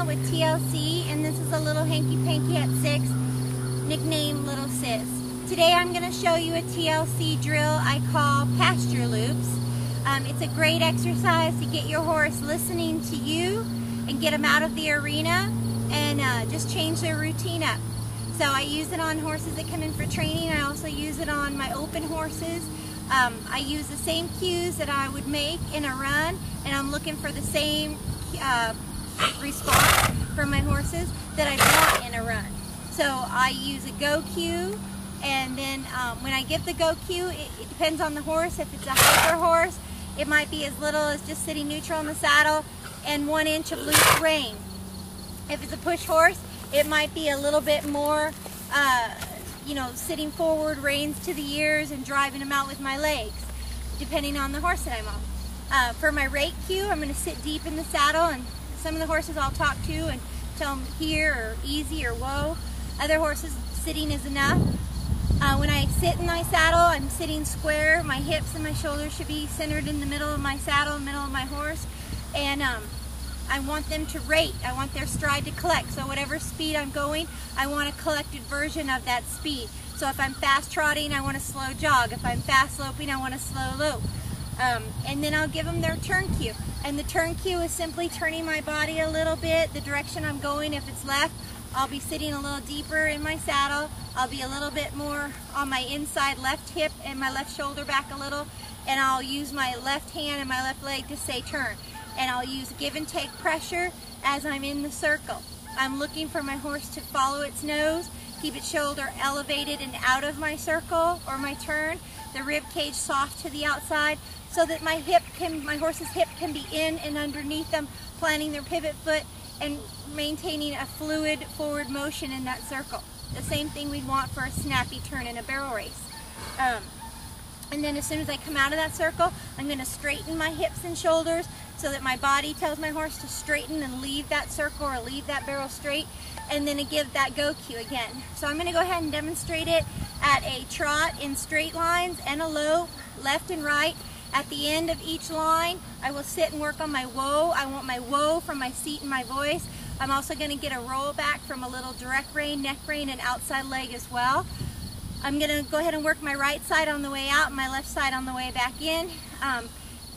with TLC, and this is a little hanky-panky at 6, nicknamed Little Sis. Today I'm going to show you a TLC drill I call Pasture loops. It's a great exercise to get your horse listening to you and get them out of the arena and just change their routine up. So I use it on horses that come in for training. I also use it on my open horses. I use the same cues that I would make in a run, and I'm looking for the same response from my horses that I want in a run. So I use a go cue, and then when I give the go cue, it depends on the horse. If it's a hyper horse, it might be as little as just sitting neutral in the saddle and 1 inch of loose rein. If it's a push horse, it might be a little bit more, sitting forward, reins to the ears, and driving them out with my legs, depending on the horse that I'm on. For my rake cue, I'm going to sit deep in the saddle, and some of the horses I'll talk to and tell them here or easy or whoa. Other horses, sitting is enough. When I sit in my saddle, I'm sitting square. My hips and my shoulders should be centered in the middle of my saddle, middle of my horse, and I want them to rate. I want their stride to collect. So whatever speed I'm going, I want a collected version of that speed. So if I'm fast trotting, I want a slow jog. If I'm fast loping, I want a slow lope. And then I'll give them their turn cue. And the turn cue is simply turning my body a little bit, the direction I'm going. If it's left, I'll be sitting a little deeper in my saddle. I'll be a little bit more on my inside left hip and my left shoulder back a little. And I'll use my left hand and my left leg to say turn. And I'll use give and take pressure as I'm in the circle. I'm looking for my horse to follow its nose, keep its shoulder elevated and out of my circle or my turn, the rib cage soft to the outside, so that my horse's hip can be in and underneath them, planting their pivot foot and maintaining a fluid forward motion in that circle. The same thing we'd want for a snappy turn in a barrel race. And then as soon as I come out of that circle, I'm going to straighten my hips and shoulders so that my body tells my horse to straighten and leave that circle or leave that barrel straight, and then to give that go cue again. So I'm going to go ahead and demonstrate it at a trot in straight lines and a lope, left and right. At the end of each line, I will sit and work on my whoa. I want my whoa from my seat and my voice. I'm also going to get a roll back from a little direct rein, neck rein, and outside leg as well. I'm going to go ahead and work my right side on the way out and my left side on the way back in.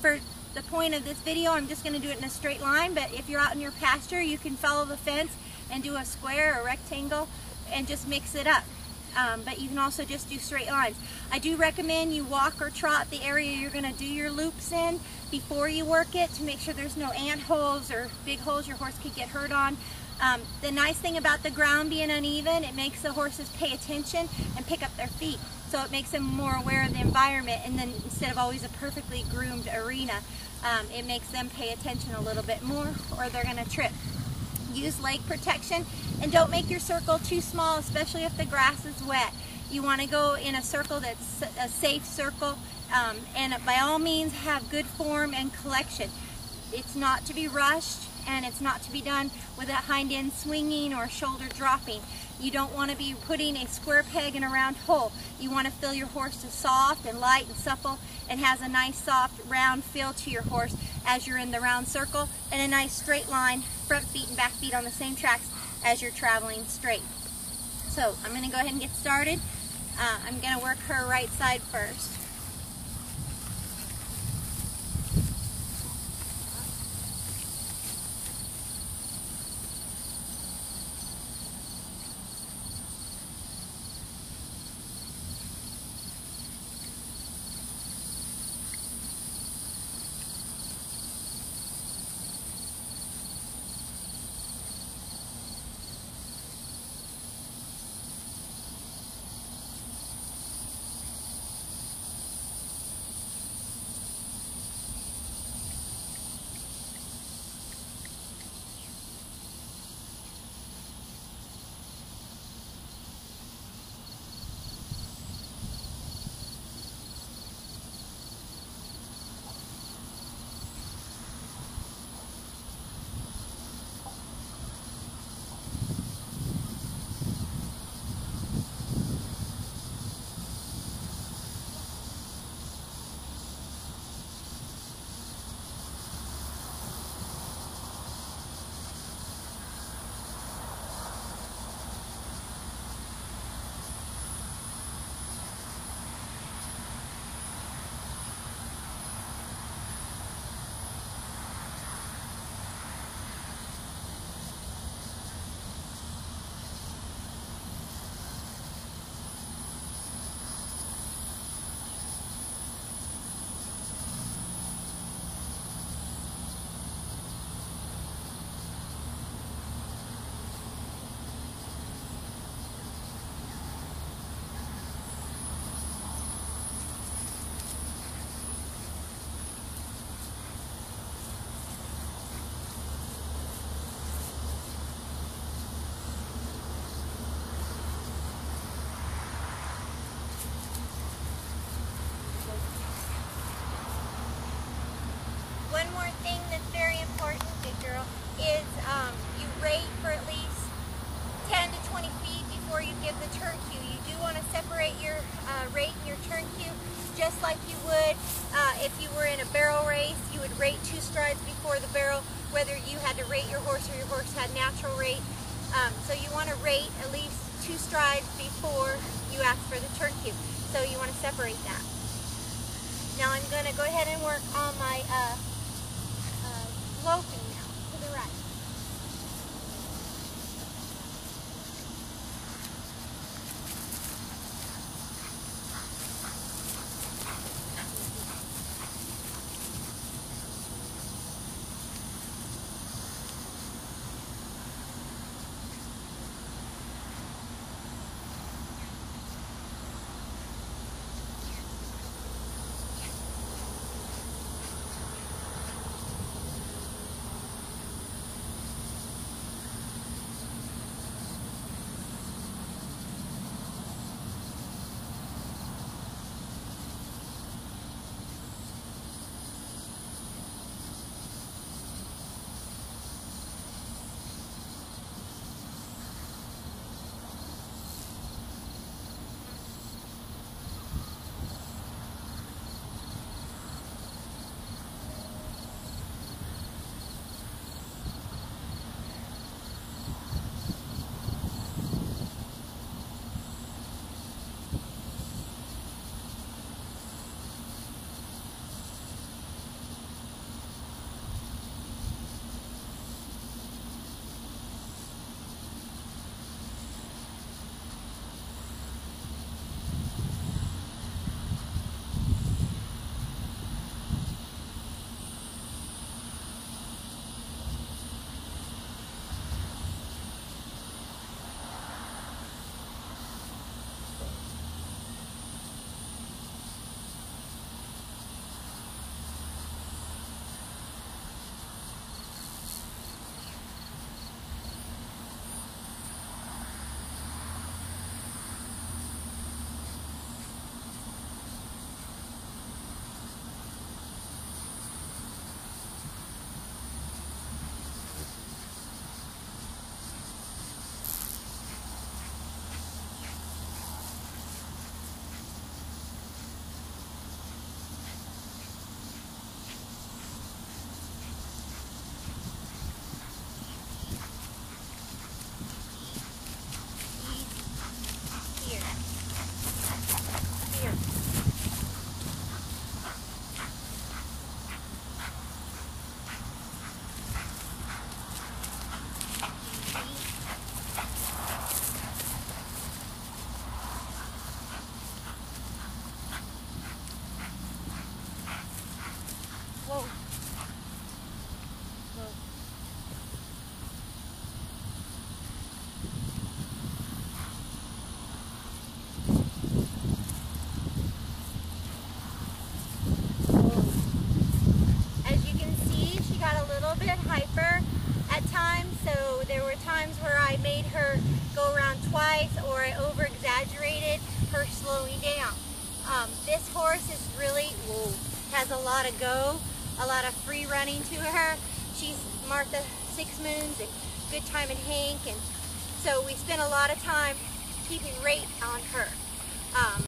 For the point of this video, I'm just going to do it in a straight line, but if you're out in your pasture, you can follow the fence and do a square or rectangle and just mix it up. But you can also just do straight lines. I do recommend you walk or trot the area you're going to do your loops in before you work it to make sure there's no ant holes or big holes your horse could get hurt on. The nice thing about the ground being uneven, it makes the horses pay attention and pick up their feet. So it makes them more aware of the environment, and then instead of always a perfectly groomed arena, it makes them pay attention a little bit more, or they're going to trip. Use leg protection, and don't make your circle too small, especially if the grass is wet. You want to go in a circle that's a safe circle, and by all means have good form and collection. It's not to be rushed, and it's not to be done with a hind end swinging or shoulder dropping. You don't want to be putting a square peg in a round hole. You want to feel your horse is soft and light and supple and has a nice soft round feel to your horse as you're in the round circle, and a nice straight line, front feet and back feet on the same tracks as you're traveling straight. So I'm going to go ahead and get started. I'm going to work her right side first. whether you had to rate your horse or your horse had natural rate. So you want to rate at least 2 strides before you ask for the turn cue. So you want to separate that. Now I'm going to go ahead and work on my loping now, to the right. Or I over-exaggerated her slowing down. This horse is really, has a lot of go, a lot of free running to her. She's Martha 6 Moons and Good Time and Hank, and so we spent a lot of time keeping rate on her.